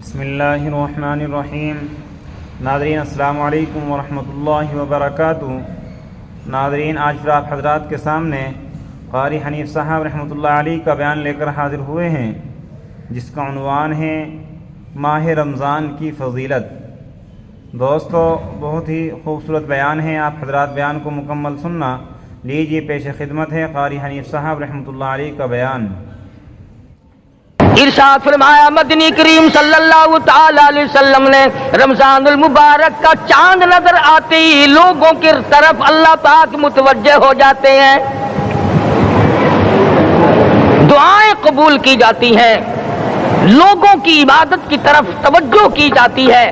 بسم اللہ الرحمن الرحیم۔ ناظرین السلام علیکم ورحمۃ اللہ وبرکاتہ۔ ناظرین، آج پھر آپ حضرات کے سامنے قاری حنیف صاحب رحمۃ اللہ علیہ کا بیان لے کر حاضر ہوئے ہیں، جس کا عنوان ہے ماہ رمضان کی فضیلت۔ دوستو، بہت ہی خوبصورت بیان ہے، آپ حضرات بیان کو مکمل سننا۔ لیجیے پیش خدمت ہے قاری حنیف صاحب رحمۃ اللہ علیہ کا بیان۔ ارشاد فرمایا مدنی کریم صلی اللہ تعالی علیہ وسلم نے، رمضان المبارک کا چاند نظر آتے ہی لوگوں کی طرف اللہ پاک متوجہ ہو جاتے ہیں، دعائیں قبول کی جاتی ہیں، لوگوں کی عبادت کی طرف توجہ کی جاتی ہے۔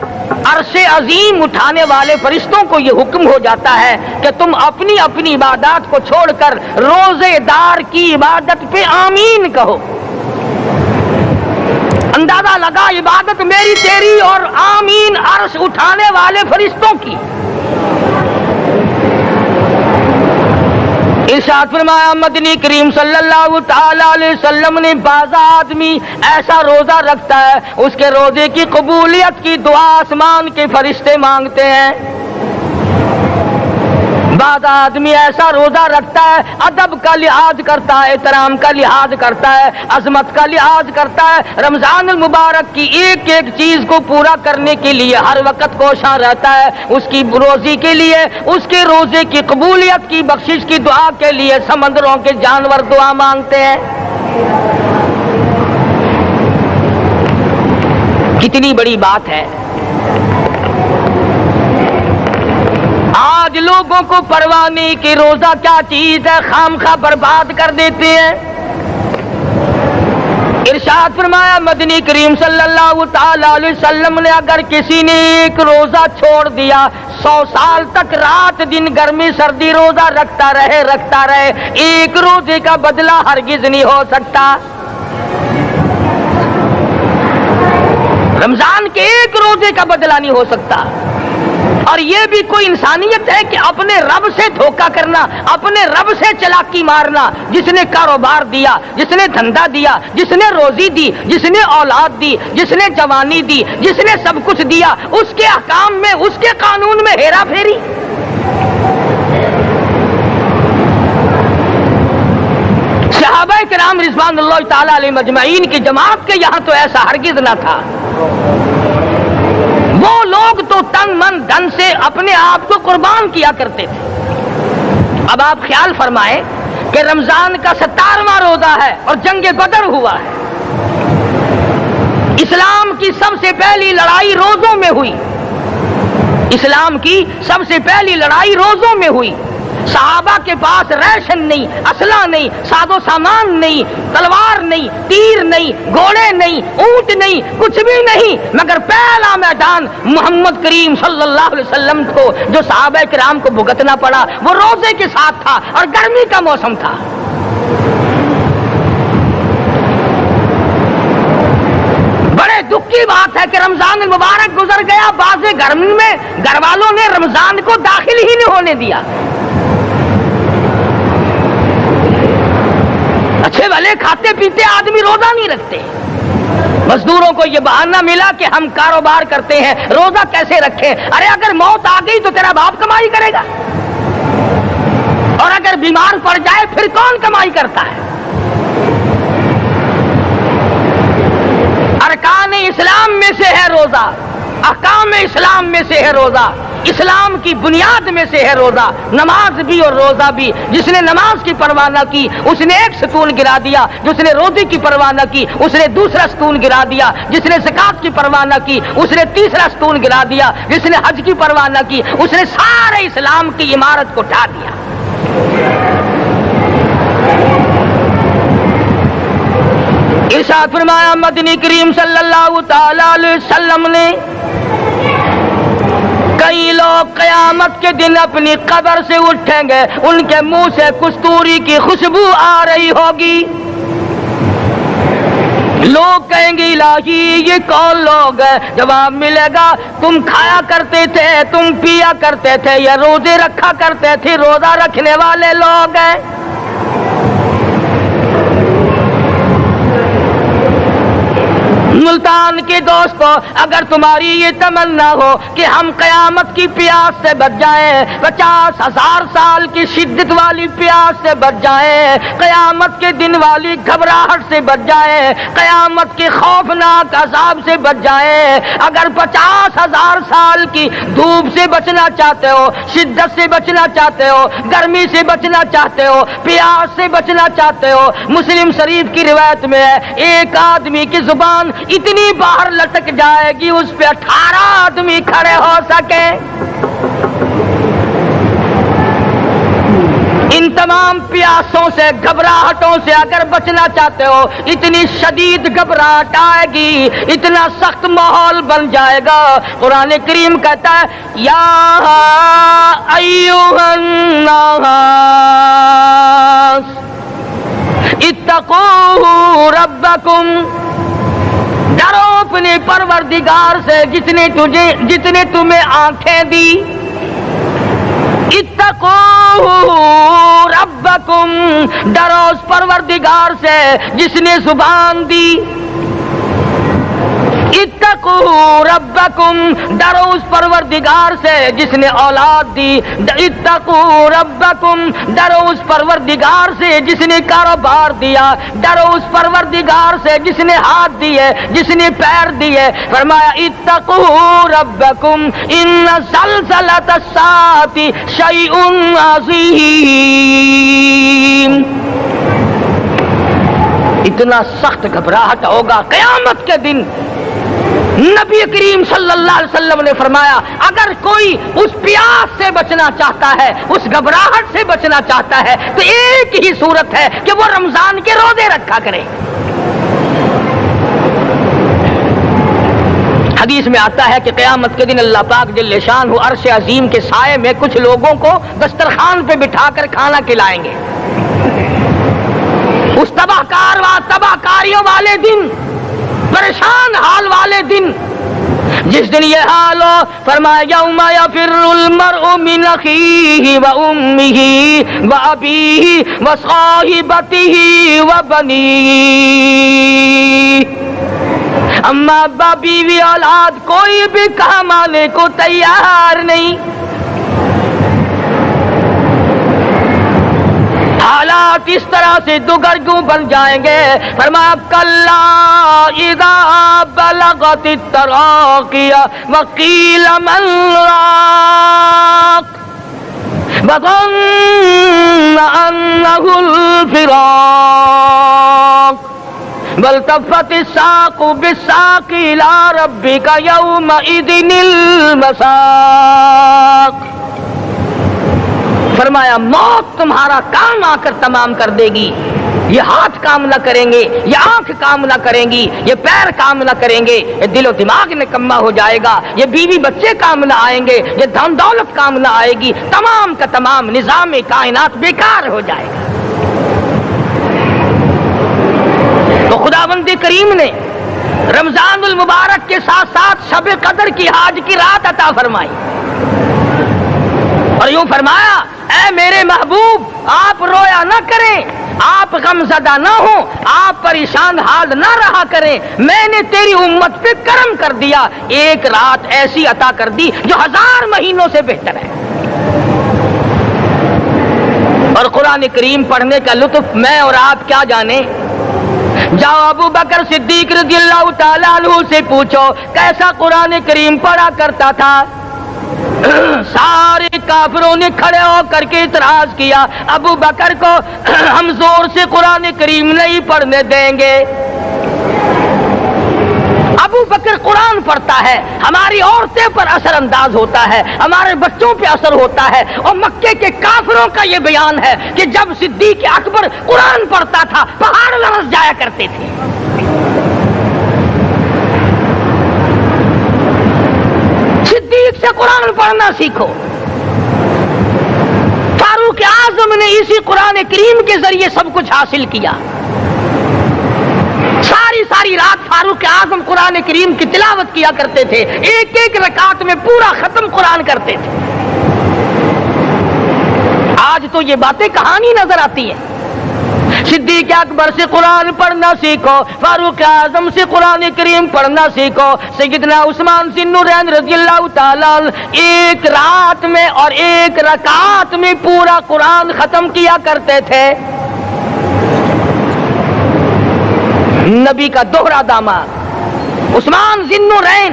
عرش عظیم اٹھانے والے فرشتوں کو یہ حکم ہو جاتا ہے کہ تم اپنی اپنی عبادات کو چھوڑ کر روزے دار کی عبادت پہ آمین کہو۔ اندازہ لگا، عبادت میری تیری اور آمین عرش اٹھانے والے فرشتوں کی۔ ارشاد فرمایا مدنی کریم صلی اللہ تعالی علیہ وسلم نے، بعض آدمی ایسا روزہ رکھتا ہے اس کے روزے کی قبولیت کی دعا آسمان کے فرشتے مانگتے ہیں۔ بعض آدمی ایسا روزہ رکھتا ہے، ادب کا لحاظ کرتا ہے، احترام کا لحاظ کرتا ہے، عظمت کا لحاظ کرتا ہے، رمضان المبارک کی ایک ایک چیز کو پورا کرنے کے لیے ہر وقت کوشاں رہتا ہے، اس کی روزی کے لیے، اس کے روزے کی قبولیت کی بخشش کی دعا کے لیے سمندروں کے جانور دعا مانگتے ہیں۔ کتنی بڑی بات ہے! آج لوگوں کو پرواہ نہیں کہ روزہ کیا چیز ہے، خام خواہ برباد کر دیتے ہیں۔ ارشاد فرمایا مدنی کریم صلی اللہ تعالی علیہ وسلم نے، اگر کسی نے ایک روزہ چھوڑ دیا، 100 سال تک رات دن گرمی سردی روزہ رکھتا رہے، ایک روزے کا بدلہ ہرگز نہیں ہو سکتا۔ رمضان کے ایک روزے کا بدلہ نہیں ہو سکتا۔ اور یہ بھی کوئی انسانیت ہے کہ اپنے رب سے دھوکہ کرنا، اپنے رب سے چلاکی مارنا؟ جس نے کاروبار دیا، جس نے دھندا دیا، جس نے روزی دی، جس نے اولاد دی، جس نے جوانی دی، جس نے سب کچھ دیا، اس کے احکام میں، اس کے قانون میں ہیرا پھیری۔ صحابہ کرام رضوان اللہ تعالی علیہ مجمعین کی جماعت کے یہاں تو ایسا ہرگز نہ تھا۔ وہ لوگ تو تن من دھن سے اپنے آپ کو قربان کیا کرتے تھے۔ اب آپ خیال فرمائیں کہ رمضان کا 17واں روزہ ہے اور جنگ بدر ہوا ہے۔ اسلام کی سب سے پہلی لڑائی روزوں میں ہوئی، اسلام کی سب سے پہلی لڑائی روزوں میں ہوئی۔ صحابہ کے پاس ریشن نہیں، اسلحہ نہیں، ساز و سامان نہیں، تلوار نہیں، تیر نہیں، گھوڑے نہیں، اونٹ نہیں، کچھ بھی نہیں، مگر پہلا میدان محمد کریم صلی اللہ علیہ وسلم کو جو صحابہ کرام کو بھگتنا پڑا وہ روزے کے ساتھ تھا اور گرمی کا موسم تھا۔ بڑے دکھ کی بات ہے کہ رمضان المبارک گزر گیا، بعض گھر میں گھر والوں نے رمضان کو داخل ہی نہیں ہونے دیا۔ اچھے بھلے کھاتے پیتے آدمی روزہ نہیں رکھتے۔ مزدوروں کو یہ بہانہ ملا کہ ہم کاروبار کرتے ہیں، روزہ کیسے رکھیں؟ ارے اگر موت آ گئی تو تیرا باپ کمائی کرے گا، اور اگر بیمار پڑ جائے پھر کون کمائی کرتا ہے؟ ارکان اسلام میں سے ہے روزہ، احکام اسلام میں سے ہے روزہ، اسلام کی بنیاد میں سے ہے روزہ، نماز بھی اور روزہ بھی۔ جس نے نماز کی پرواہ نہ کی اس نے ایک ستون گرا دیا، جس نے روزے کی پرواہ نہ کی اس نے دوسرا ستون گرا دیا، جس نے زکات کی پرواہ نہ کی اس نے تیسرا ستون گرا دیا، جس نے حج کی پرواہ نہ کی اس نے سارے اسلام کی عمارت کو ڈھا دیا۔ ارشاد فرمایا مدنی کریم صلی اللہ تعالی علیہ وسلم نے، کئی لوگ قیامت کے دن اپنی قبر سے اٹھیں گے، ان کے منہ سے کستوری کی خوشبو آ رہی ہوگی۔ لوگ کہیں گے الہی یہ کون لوگ ہیں؟ جواب ملے گا تم کھایا کرتے تھے، تم پیا کرتے تھے، یا روزے رکھا کرتے تھے، روزہ رکھنے والے لوگ ہیں۔ ملتان کے دوستو، اگر تمہاری یہ تمنا ہو کہ ہم قیامت کی پیاس سے بچ جائیں، 50,000 سال کی شدت والی پیاس سے بچ جائیں، قیامت کے دن والی گھبراہٹ سے بچ جائیں، قیامت کے خوفناک عذاب سے بچ جائیں، اگر 50,000 سال کی دھوپ سے بچنا چاہتے ہو، شدت سے بچنا چاہتے ہو، گرمی سے بچنا چاہتے ہو، پیاس سے بچنا چاہتے ہو، مسلم شریف کی روایت میں ہے ایک آدمی کی زبان اتنی باہر لٹک جائے گی اس پہ 18 آدمی کھڑے ہو سکے۔ ان تمام پیاسوں سے، گھبراہٹوں سے اگر بچنا چاہتے ہو، اتنی شدید گھبراہٹ آئے گی، اتنا سخت ماحول بن جائے گا۔ قرآن کریم کہتا ہے یا ایھا الناس اتقوا ربکم، ڈرو اپنے پروردگار سے جتنے تمہیں آنکھیں دی، اتقوا ربکم، ڈرو اس پروردگار سے جس نے زبان دی، اتقوا ربکم، ڈرو اس پروردگار سے جس نے اولاد دی، اتقوا ربکم، ڈرو اس پروردگار سے جس نے کاروبار دیا، ڈرو اس پروردگار سے جس نے ہاتھ دیے، جس نے پیر دیے۔ فرمایا اتقوا ربکم ان زلزلۃ الساعۃ شیء عظیم، اتنا سخت گھبراہٹ ہوگا قیامت کے دن۔ نبی کریم صلی اللہ علیہ وسلم نے فرمایا اگر کوئی اس پیاس سے بچنا چاہتا ہے، اس گھبراہٹ سے بچنا چاہتا ہے، تو ایک ہی صورت ہے کہ وہ رمضان کے روزے رکھا کرے۔ حدیث میں آتا ہے کہ قیامت کے دن اللہ پاک جل شانہ عرش عظیم کے سائے میں کچھ لوگوں کو دسترخوان پہ بٹھا کر کھانا کھلائیں گے۔ اس تباہ کاریوں والے دن، پریشان حال والے دن، جس دن یہ حال ہو، فرمایا یوم یفر المرء من اخیہ وامہ وابیہ وصاحبتہ وبنیہ، اما ابا بیوی اولاد کوئی بھی کام آنے کو تیار نہیں۔ حالات اس طرح سے دگرگوں بن جائیں گے۔ فرمایا کلا اذا بلغت التراقی وقیل من راق وظن انہ الفراق والتفت الساق بالساق الى ربک یومئذ المساق۔ فرمایا موت تمہارا کام آ کر تمام کر دے گی، یہ ہاتھ کام نہ کریں گے، یہ آنکھ کام نہ کریں گی، یہ پیر کام نہ کریں گے، یہ دل و دماغ نکما ہو جائے گا، یہ بیوی بچے کام نہ آئیں گے، یہ دھن دولت کام نہ آئے گی، تمام کا تمام نظام کائنات بیکار ہو جائے گا۔ تو خداوند کریم نے رمضان المبارک کے ساتھ ساتھ شب قدر کی حاج کی رات عطا فرمائی اور یوں فرمایا اے میرے محبوب آپ رویا نہ کریں، آپ غم زدہ نہ ہوں، آپ پریشان حال نہ رہا کریں، میں نے تیری امت پہ کرم کر دیا، ایک رات ایسی عطا کر دی جو 1000 مہینوں سے بہتر ہے۔ اور قرآن کریم پڑھنے کا لطف میں اور آپ کیا جانیں۔ جاؤ ابو بکر صدیق رضی اللہ تعالیٰ عنہ سے پوچھو کیسا قرآن کریم پڑھا کرتا تھا۔ سارے کافروں نے کھڑے ہو کر کے اعتراض کیا ابو بکر کو ہم زور سے قرآن کریم نہیں پڑھنے دیں گے۔ ابو بکر قرآن پڑھتا ہے، ہماری عورتیں پر اثر انداز ہوتا ہے، ہمارے بچوں پہ اثر ہوتا ہے، اور مکے کے کافروں کا یہ بیان ہے کہ جب صدیق اکبر قرآن پڑھتا تھا پہاڑ لرز جایا کرتے تھے۔ صدیق سے قرآن پڑھنا سیکھو۔ فاروق اعظم نے اسی قرآن کریم کے ذریعے سب کچھ حاصل کیا۔ ساری رات فاروق اعظم قرآن کریم کی تلاوت کیا کرتے تھے، ایک ایک رکعت میں پورا ختم قرآن کرتے تھے۔ آج تو یہ باتیں کہانی نظر آتی ہیں۔ صدیق اکبر سے قرآن پڑھنا سیکھو، فاروق اعظم سے قرآن کریم پڑھنا سیکھو، سیدنا عثمان ذی النورین رضی اللہ تعالیٰ ایک رات میں اور ایک رکعت میں پورا قرآن ختم کیا کرتے تھے۔ نبی کا دوہرا داماد عثمان ذی النورین،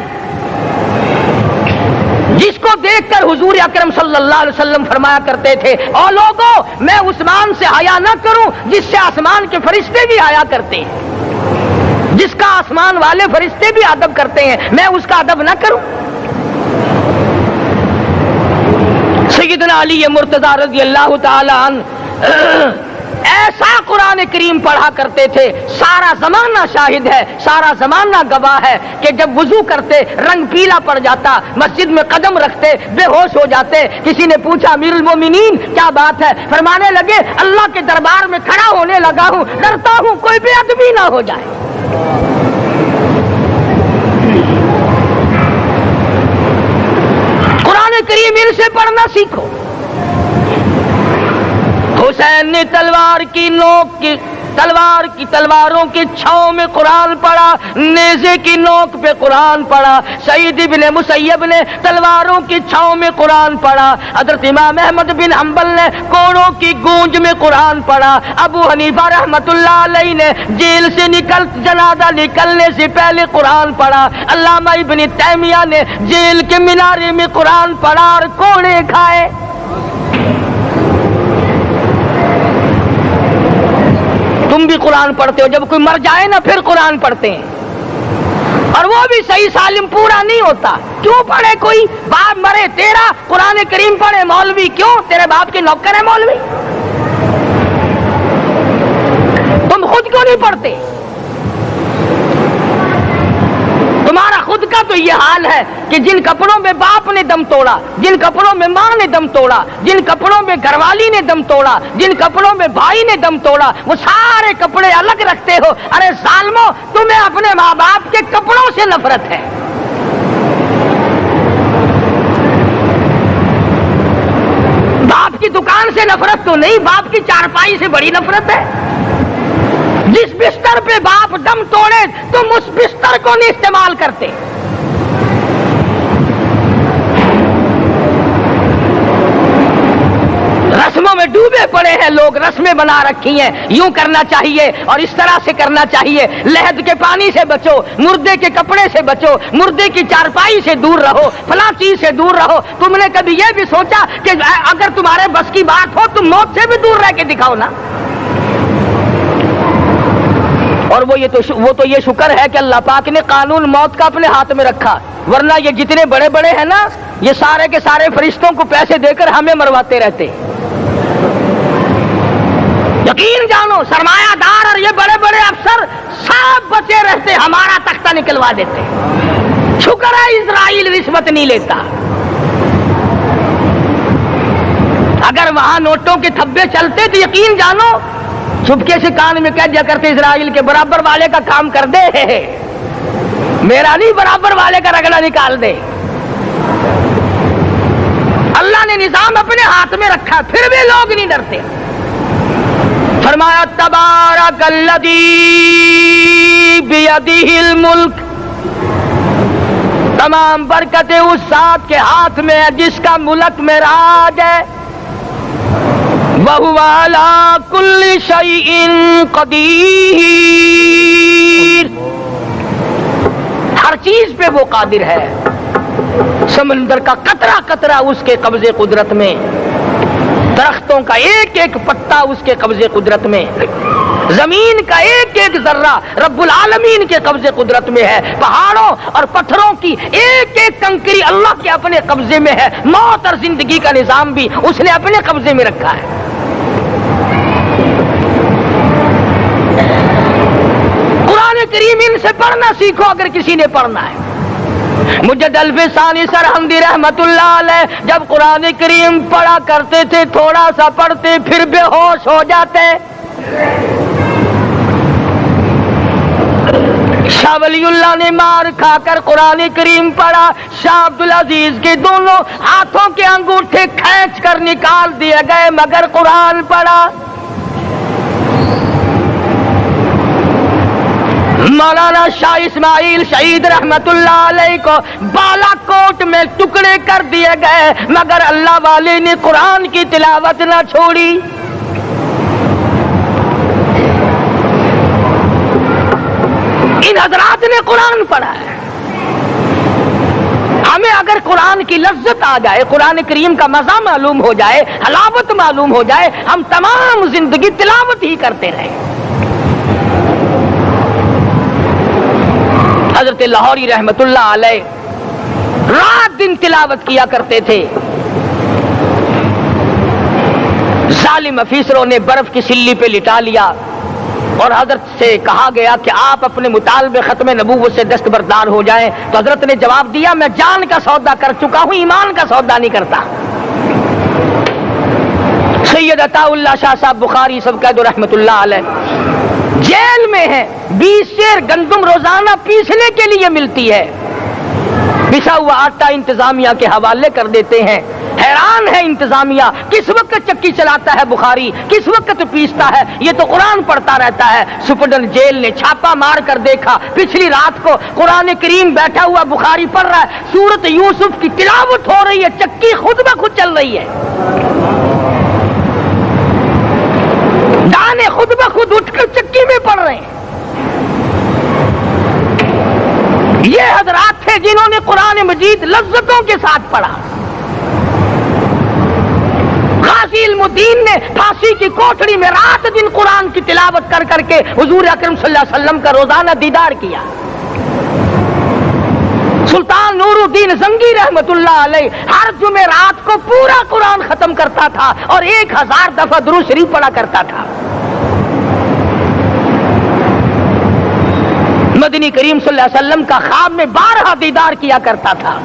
جس کو دیکھ کر حضور اکرم صلی اللہ علیہ وسلم فرمایا کرتے تھے، اور لوگوں میں عثمان سے حیا نہ کروں جس سے آسمان کے فرشتے بھی حیا کرتے ہیں، جس کا آسمان والے فرشتے بھی ادب کرتے ہیں، میں اس کا ادب نہ کروں۔ سیدنا علی مرتضیٰ رضی اللہ تعالی عنہ ایسا قرآن کریم پڑھا کرتے تھے، سارا زمانہ شاہد ہے، سارا زمانہ گواہ ہے کہ جب وضو کرتے رنگ پیلا پڑ جاتا، مسجد میں قدم رکھتے بے ہوش ہو جاتے۔ کسی نے پوچھا امیر المومنین کیا بات ہے؟ فرمانے لگے اللہ کے دربار میں کھڑا ہونے لگا ہوں، ڈرتا ہوں کوئی بے ادبی نہ ہو جائے۔ قرآن کریم ان سے پڑھنا سیکھو۔ حسین نے تلوار کی نوک کی تلواروں کی چھاؤں میں قرآن پڑھا، نیزے کی نوک پہ قرآن پڑھا۔ سعید بن مسیب نے تلواروں کی چھاؤں میں قرآن پڑھا۔ حضرت امام احمد بن حنبل نے کوڑوں کی گونج میں قرآن پڑھا۔ ابو حنیفہ رحمت اللہ علیہ نے جیل سے جنازہ نکلنے سے پہلے قرآن پڑھا۔ علامہ ابن تیمیہ نے جیل کے مینارے میں قرآن پڑھا اور کوڑے کھائے۔ تم بھی قرآن پڑھتے ہو، جب کوئی مر جائے نا پھر قرآن پڑھتے ہیں، اور وہ بھی صحیح سالم پورا نہیں ہوتا۔ کیوں پڑھے؟ کوئی باپ مرے تیرا قرآن کریم پڑھے مولوی، کیوں؟ تیرے باپ کے نوکر ہے مولوی؟ تم خود کیوں نہیں پڑھتے؟ تمہارا خود کا تو یہ حال ہے کہ جن کپڑوں میں باپ نے دم توڑا، جن کپڑوں میں ماں نے دم توڑا، جن کپڑوں میں گھر والی نے دم توڑا، جن کپڑوں میں بھائی نے دم توڑا، وہ سارے کپڑے الگ رکھتے ہو۔ ارے ظالمو، تمہیں اپنے ماں باپ کے کپڑوں سے نفرت ہے۔ باپ کی دکان سے نفرت تو نہیں، باپ کی چارپائی سے بڑی نفرت ہے۔ جس بستر پہ باپ دم توڑے تم اس بستر کو نہیں استعمال کرتے۔ رسموں میں ڈوبے پڑے ہیں لوگ، رسمیں بنا رکھی ہیں، یوں کرنا چاہیے اور اس طرح سے کرنا چاہیے۔ لہد کے پانی سے بچو، مردے کے کپڑے سے بچو، مردے کی چارپائی سے دور رہو، فلاں چیز سے دور رہو۔ تم نے کبھی یہ بھی سوچا کہ اگر تمہارے بس کی بات ہو تم موت سے بھی دور رہ کے دکھاؤ نا؟ اور وہ تو یہ شکر ہے کہ اللہ پاک نے قانون موت کا اپنے ہاتھ میں رکھا، ورنہ یہ جتنے بڑے بڑے ہیں نا، یہ سارے کے سارے فرشتوں کو پیسے دے کر ہمیں مرواتے رہتے۔ یقین جانو سرمایہ دار اور یہ بڑے بڑے افسر سب بچے رہتے، ہمارا تختہ نکلوا دیتے۔ شکر ہے اسرائیل رشوت نہیں لیتا، اگر وہاں نوٹوں کے تھبے چلتے تو یقین جانو چپکے سے کان میں کہہ دیا کرتے اسرائیل کے برابر والے کا کام کر دے، میرا نہیں برابر والے کا رگڑا نکال دے۔ اللہ نے نظام اپنے ہاتھ میں رکھا پھر بھی لوگ نہیں ڈرتے۔ فرمایا تبارک الذی بیدہ الملک، تمام برکتیں اس ذات کے ہاتھ میں ہے جس کا ملک میں راج ہے۔ وَهُوَ عَلَى كُلِّ شَيْءٍ قَدِيرٌ، ہر چیز پہ وہ قادر ہے۔ سمندر کا قطرہ قطرہ اس کے قبضے قدرت میں، درختوں کا ایک ایک پتا اس کے قبضے قدرت میں، زمین کا ایک ایک ذرہ رب العالمین کے قبضے قدرت میں ہے، پہاڑوں اور پتھروں کی ایک ایک کنکری اللہ کے اپنے قبضے میں ہے، موت اور زندگی کا نظام بھی اس نے اپنے قبضے میں رکھا ہے۔ قرآن کریم ان سے پڑھنا سیکھو اگر کسی نے پڑھنا ہے۔ مجد الفسانی سرہندی رحمت اللہ علیہ جب قرآن کریم پڑھا کرتے تھے تھوڑا سا پڑھتے پھر بے ہوش ہو جاتے۔ شاہ ولی اللہ نے مار کھا کر قرآن کریم پڑھا، شاہ عبدالعزیز کے دونوں ہاتھوں کے انگوٹھے کھینچ کر نکال دیے گئے مگر قرآن پڑھا۔ مولانا شاہ اسماعیل شہید رحمت اللہ علیہ کو بالا کوٹ میں ٹکڑے کر دیے گئے، مگر اللہ والے نے قرآن کی تلاوت نہ چھوڑی۔ ان حضرات نے قرآن پڑھا ہے۔ ہمیں اگر قرآن کی لذت آ جائے، قرآن کریم کا مزہ معلوم ہو جائے، حلاوت معلوم ہو جائے، ہم تمام زندگی تلاوت ہی کرتے رہیں۔ حضرت لاہوری رحمت اللہ علیہ رات دن تلاوت کیا کرتے تھے۔ ظالم افیسروں نے برف کی سلی پہ لٹا لیا اور حضرت سے کہا گیا کہ آپ اپنے مطالبے ختم نبوت سے دستبردار ہو جائیں، تو حضرت نے جواب دیا میں جان کا سودا کر چکا ہوں، ایمان کا سودا نہیں کرتا۔ سید عطا اللہ شاہ صاحب بخاری سب کہہ دو رحمت اللہ علیہ جیل میں ہیں، 20 سیر گندم روزانہ پیسنے کے لیے ملتی ہے، پسا ہوا آٹا انتظامیہ کے حوالے کر دیتے ہیں۔ حیران ہے انتظامیہ، کس وقت چکی چلاتا ہے بخاری، کس وقت پیستا ہے، یہ تو قرآن پڑھتا رہتا ہے۔ سپرڈنٹ جیل نے چھاپا مار کر دیکھا، پچھلی رات کو قرآن کریم بیٹھا ہوا بخاری پڑھ رہا ہے، سورت یوسف کی تلاوت ہو رہی ہے، چکی خود بخود چل رہی ہے، دانے خود بخود اٹھ کر چکی میں پڑھ رہے ہیں۔ یہ حضرات تھے جنہوں نے قرآن مجید لذتوں کے ساتھ پڑھا۔ غازی علم الدین نے پھانسی کی کوٹڑی میں رات دن قرآن کی تلاوت کر کر کے حضور اکرم صلی اللہ علیہ وسلم کا روزانہ دیدار کیا۔ سلطان نور الدین زنگی رحمت اللہ علیہ ہر جمعرات کو پورا قرآن ختم کرتا تھا اور 1000 دفعہ درود شریف پڑھا کرتا تھا۔ مدنی کریم صلی اللہ علیہ وسلم کا خواب میں 12 دیدار کیا کرتا تھا۔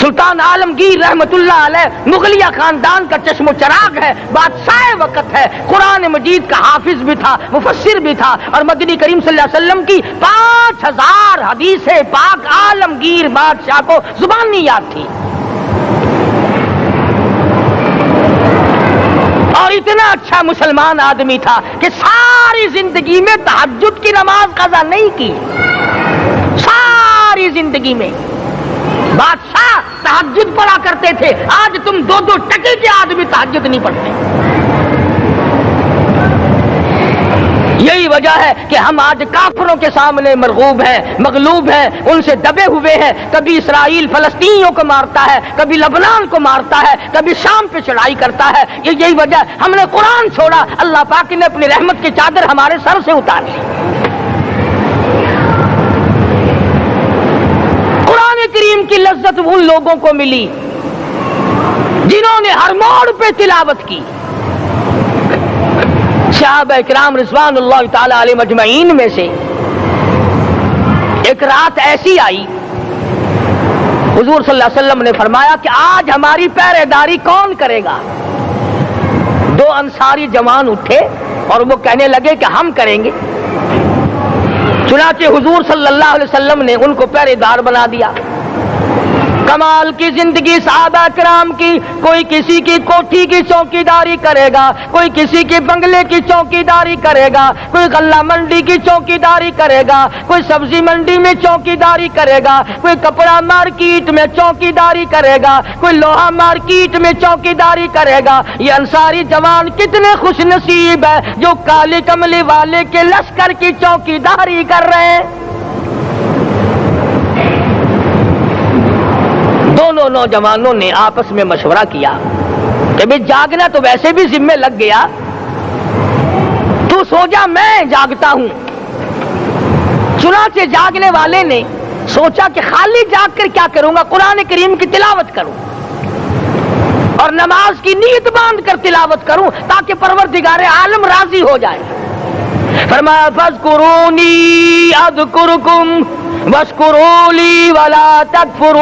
سلطان عالمگیر رحمت اللہ علیہ مغلیہ خاندان کا چشم و چراغ ہے، بادشاہ وقت ہے، قرآن مجید کا حافظ بھی تھا، مفسر بھی تھا، اور مدنی کریم صلی اللہ علیہ وسلم کی 5000 حدیث پاک عالمگیر بادشاہ کو زبانی یاد تھی۔ اور اتنا اچھا مسلمان آدمی تھا کہ ساری زندگی میں تہجد کی نماز قضا نہیں کی، ساری زندگی میں۔ بادشاہ تہجد پڑھا کرتے تھے، آج تم 2 ٹکے کے آدمی تہجد نہیں پڑھتے۔ یہی وجہ ہے کہ ہم آج کافروں کے سامنے مرغوب ہیں، مغلوب ہیں، ان سے دبے ہوئے ہیں۔ کبھی اسرائیل فلسطینیوں کو مارتا ہے، کبھی لبنان کو مارتا ہے، کبھی شام پہ چڑھائی کرتا ہے۔ یہی وجہ ہم نے قرآن چھوڑا، اللہ پاک نے اپنی رحمت کی چادر ہمارے سر سے اتاری۔ قرآن کریم کی لذت ان لوگوں کو ملی جنہوں نے ہر موڑ پہ تلاوت کی۔ صحابہ اکرام رضوان اللہ تعالی علیہ مجمعین میں سے ایک رات ایسی آئی، حضور صلی اللہ علیہ وسلم نے فرمایا کہ آج ہماری پہرے داری کون کرے گا؟ 2 انصاری جوان اٹھے اور وہ کہنے لگے کہ ہم کریں گے۔ چنانچہ حضور صلی اللہ علیہ وسلم نے ان کو پہرے دار بنا دیا۔ کمال کی زندگی صحابہ کرام کی، کوئی کسی کی کوٹھی کی چوکی داری کرے گا، کوئی کسی کے بنگلے کی چوکی داری کرے گا، کوئی غلہ منڈی کی چوکی داری کرے گا، کوئی سبزی منڈی میں چوکی داری کرے گا، کوئی کپڑا مارکیٹ میں چوکی داری کرے گا، کوئی لوہا مارکیٹ میں چوکی داری کرے گا۔ یہ انصاری جوان کتنے خوش نصیب ہے جو کالے کملے والے کے لشکر کی چوکی داری کر رہے ہیں۔ دونوں نوجوانوں نے آپس میں مشورہ کیا کہ بھئی جاگنا تو ویسے بھی ذمہ لگ گیا، تو سو جا میں جاگتا ہوں۔ چنانچہ جاگنے والے نے سوچا کہ خالی جاگ کر کیا کروں گا، قرآن کریم کی تلاوت کروں اور نماز کی نیت باندھ کر تلاوت کروں تاکہ پروردگار عالم راضی ہو جائے۔ فرمایا فاذکرونی اذکرکم واشکروا لی ولا تکفرون،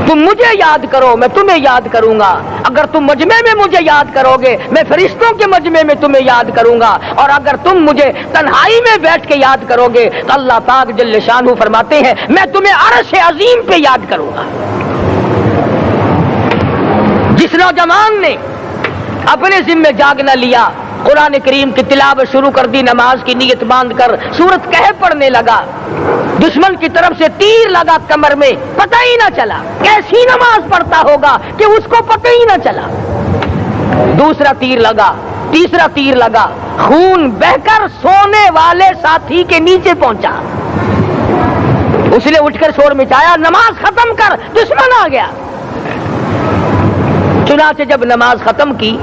تم مجھے یاد کرو میں تمہیں یاد کروں گا، اگر تم مجمع میں مجھے یاد کرو گے میں فرشتوں کے مجمع میں تمہیں یاد کروں گا، اور اگر تم مجھے تنہائی میں بیٹھ کے یاد کرو گے تو اللہ پاک جل شانہ فرماتے ہیں میں تمہیں عرش عظیم پہ یاد کروں گا۔ جس نوجوان نے اپنے ذمے جاگ نہ لیا، قرآن کریم کی تلاوت شروع کر دی، نماز کی نیت باندھ کر سورت کہف پڑھنے لگا، دشمن کی طرف سے تیر لگا کمر میں، پتہ ہی نہ چلا، کیسی نماز پڑھتا ہوگا کہ اس کو پتہ ہی نہ چلا، دوسرا تیر لگا، تیسرا تیر لگا، خون بہ کر سونے والے ساتھی کے نیچے پہنچا، اس نے اٹھ کر شور مچایا، نماز ختم کر، دشمن آ گیا۔ چنانچہ جب نماز ختم کی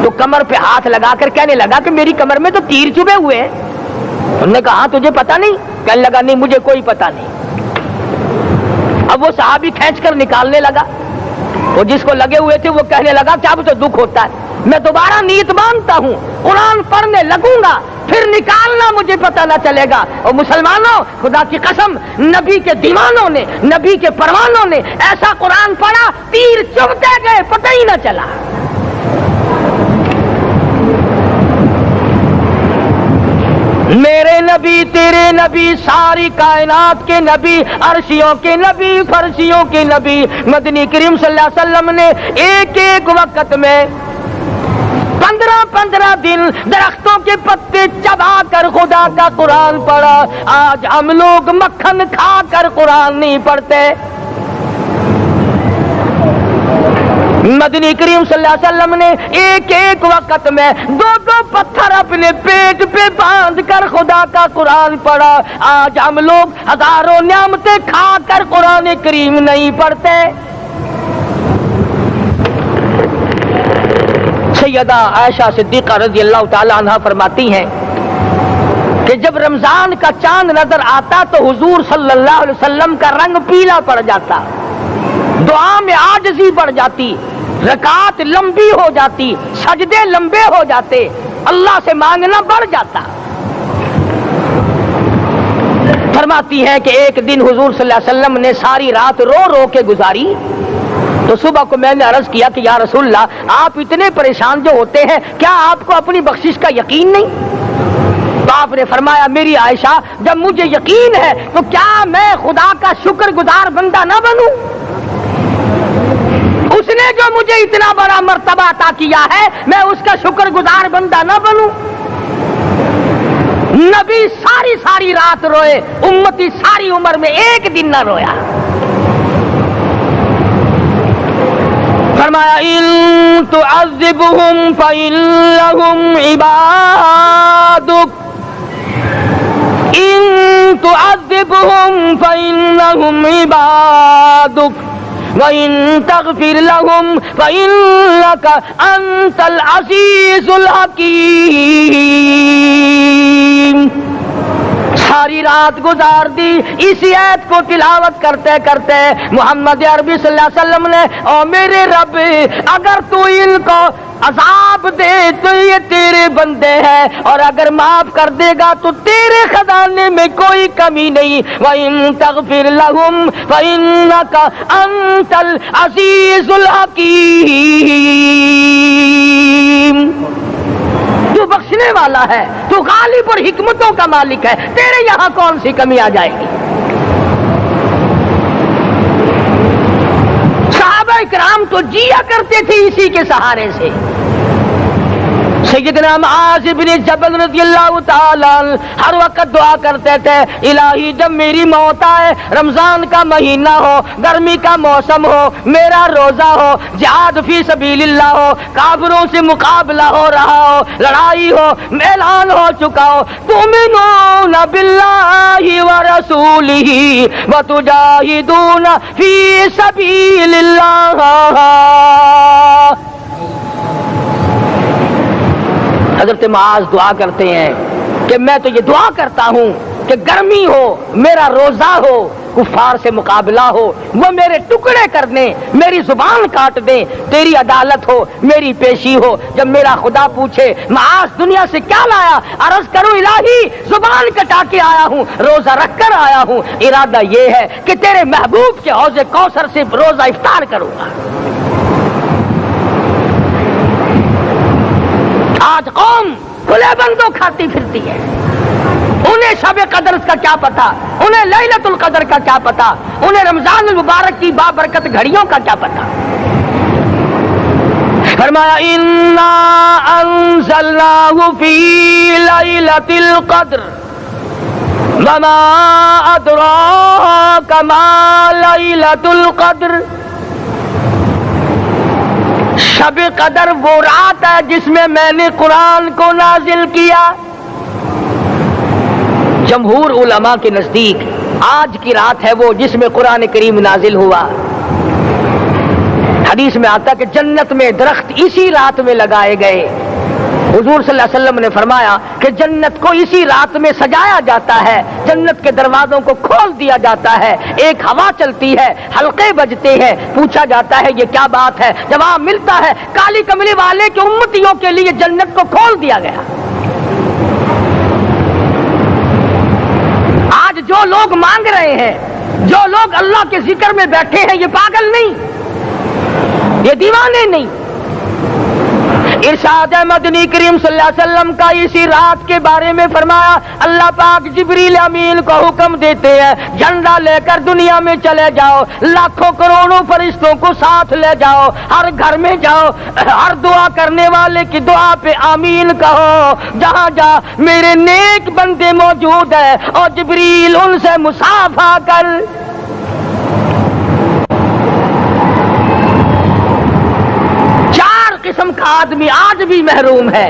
تو کمر پہ ہاتھ لگا کر کہنے لگا کہ میری کمر میں تو تیر چبھے ہوئے ہیں۔ انہوں نے کہا تجھے پتا نہیں؟ کہنے لگا نہیں مجھے کوئی پتا نہیں۔ اب وہ صحابی کھینچ کر نکالنے لگا، وہ جس کو لگے ہوئے تھے وہ کہنے لگا کہ اب تو دکھ ہوتا ہے، میں دوبارہ نیت باندھتا ہوں، قرآن پڑھنے لگوں گا، پھر نکالنا مجھے پتہ نہ چلے گا۔ اور مسلمانوں، خدا کی قسم، نبی کے دیوانوں نے، نبی کے پروانوں نے ایسا قرآن پڑھا، تیر چبھتے گئے، پتہ ہی نہ چلا۔ میرے نبی، تیرے نبی، ساری کائنات کے نبی، عرشیوں کے نبی، فرشیوں کے نبی، مدنی کریم صلی اللہ علیہ وسلم نے ایک ایک وقت میں 15 دن درختوں کے پتے چبا کر خدا کا قرآن پڑھا۔ آج ہم لوگ مکھن کھا کر قرآن نہیں پڑھتے۔ مدنی کریم صلی اللہ علیہ وسلم نے ایک ایک وقت میں 2 پتھر اپنے پیٹ پہ باندھ کر خدا کا قرآن پڑھا۔ آج ہم لوگ ہزاروں نعمتیں کھا کر قرآن کریم نہیں پڑھتے۔ سیدہ عائشہ صدیقہ رضی اللہ تعالی عنہ فرماتی ہیں کہ جب رمضان کا چاند نظر آتا تو حضور صلی اللہ علیہ وسلم کا رنگ پیلا پڑ جاتا، دعا میں عاجزی بڑھ جاتی، رکعات لمبی ہو جاتی، سجدے لمبے ہو جاتے، اللہ سے مانگنا بڑھ جاتا۔ فرماتی ہیں کہ ایک دن حضور صلی اللہ علیہ وسلم نے ساری رات رو رو کے گزاری، تو صبح کو میں نے عرض کیا کہ یا رسول اللہ، آپ اتنے پریشان جو ہوتے ہیں، کیا آپ کو اپنی بخشش کا یقین نہیں؟ تو آپ نے فرمایا میری عائشہ، جب مجھے یقین ہے تو کیا میں خدا کا شکر گزار بندہ نہ بنوں؟ اس نے جو مجھے اتنا بڑا مرتبہ عطا کیا ہے، میں اس کا شکر گزار بندہ نہ بنوں؟ نبی ساری رات روئے، امتی ساری عمر میں ایک دن نہ رویا۔ فرمایا ان تعذبهم فإنهم عبادك، ان تعذبهم فإنهم عبادك وَإِن تَغْفِرْ لَهُمْ فَإِنَّكَ أَنْتَ الْعَزِيزُ الْحَكِيمُ۔ ساری رات گزار دی اسی آیت کو تلاوت کرتے کرتے۔ محمد عربی صلی اللہ علیہ وسلم نے، او میرے رب، اگر تو ان کو عذاب دے تو یہ تیرے بندے ہیں، اور اگر معاف کر دے گا تو تیرے خزانے میں کوئی کمی نہیں۔ وَإِن تَغْفِرْ لَهُمْ فَإِنَّكَ أَنْتَ الْعَزِيزُ الْحَكِيمُ۔ تو بخشنے والا ہے، تو غالب اور حکمتوں کا مالک ہے، تیرے یہاں کون سی کمی آ جائے گی؟ صحابہ کرام تو جیا کرتے تھے اسی کے سہارے سے۔ سیدنا معاذ بن جبل رضی اللہ تعالیٰ ہر وقت دعا کرتے تھے، الہی جب میری موت آئے، رمضان کا مہینہ ہو، گرمی کا موسم ہو، میرا روزہ ہو، جہاد فی سبیل اللہ ہو، کافروں سے مقابلہ ہو رہا ہو، لڑائی ہو، اعلان ہو چکا ہو، تؤمنون باللہ ورسولہ وتجاہدون فی سبیل اللہ۔ حضرت معاذ دعا کرتے ہیں کہ میں تو یہ دعا کرتا ہوں کہ گرمی ہو، میرا روزہ ہو، کفار سے مقابلہ ہو، وہ میرے ٹکڑے کر دیں، میری زبان کاٹ دیں، تیری عدالت ہو، میری پیشی ہو۔ جب میرا خدا پوچھے معاذ دنیا سے کیا لایا، عرض کروں الہی زبان کٹا کے آیا ہوں، روزہ رکھ کر آیا ہوں، ارادہ یہ ہے کہ تیرے محبوب کے حوض کوثر سے روزہ افطار کروں گا۔ آج قوم کھلے بندوں کھاتی پھرتی ہے، انہیں شب قدر کا کیا پتا، انہیں لیلۃ القدر کا کیا پتا، انہیں رمضان المبارک کی بابرکت گھڑیوں کا کیا پتا۔ فرمایا انا انزلناہ فی لیلۃ القدر وما ادراک ما لیلۃ القدر. شب قدر وہ رات ہے جس میں نے قرآن کو نازل کیا. جمہور علماء کے نزدیک آج کی رات ہے وہ جس میں قرآن کریم نازل ہوا. حدیث میں آتا کہ جنت میں درخت اسی رات میں لگائے گئے. حضور صلی اللہ علیہ وسلم نے فرمایا کہ جنت کو اسی رات میں سجایا جاتا ہے, جنت کے دروازوں کو کھول دیا جاتا ہے, ایک ہوا چلتی ہے, حلقے بجتے ہیں, پوچھا جاتا ہے یہ کیا بات ہے, جواب ملتا ہے کالی کملی والے کے امتیوں کے لیے جنت کو کھول دیا گیا. آج جو لوگ مانگ رہے ہیں, جو لوگ اللہ کے ذکر میں بیٹھے ہیں, یہ پاگل نہیں, یہ دیوانے نہیں. ارشاد مدنی کریم صلی اللہ علیہ وسلم کا اسی رات کے بارے میں فرمایا اللہ پاک جبریل امین کو حکم دیتے ہیں جھنڈا لے کر دنیا میں چلے جاؤ, لاکھوں کروڑوں فرشتوں کو ساتھ لے جاؤ, ہر گھر میں جاؤ, ہر دعا کرنے والے کی دعا پہ آمین کہو, جہاں جا میرے نیک بندے موجود ہیں اور جبریل ان سے مصافحہ کر. قسم کا آدمی آج بھی محروم ہے,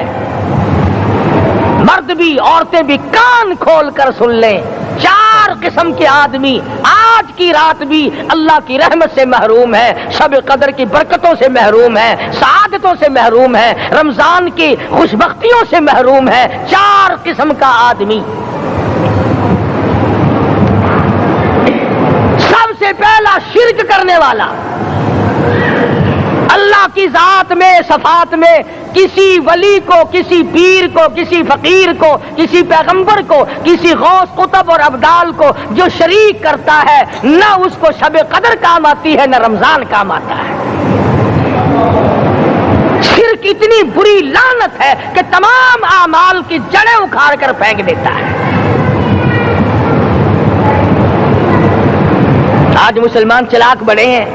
مرد بھی عورتیں بھی کان کھول کر سن لیں. 4 قسم کے آدمی آج کی رات بھی اللہ کی رحمت سے محروم ہے, شب قدر کی برکتوں سے محروم ہے, سعادتوں سے محروم ہے, رمضان کی خوشبختیوں سے محروم ہے. 4 قسم کا آدمی. سب سے پہلا شرک کرنے والا, اللہ کی ذات میں صفات میں کسی ولی کو, کسی پیر کو, کسی فقیر کو, کسی پیغمبر کو, کسی غوث قطب اور ابدال کو جو شریک کرتا ہے, نہ اس کو شب قدر کام آتی ہے نہ رمضان کام آتا ہے. شرک اتنی بری لعنت ہے کہ تمام اعمال کی جڑیں اکھاڑ کر پھینک دیتا ہے. آج مسلمان چلاک بڑے ہیں,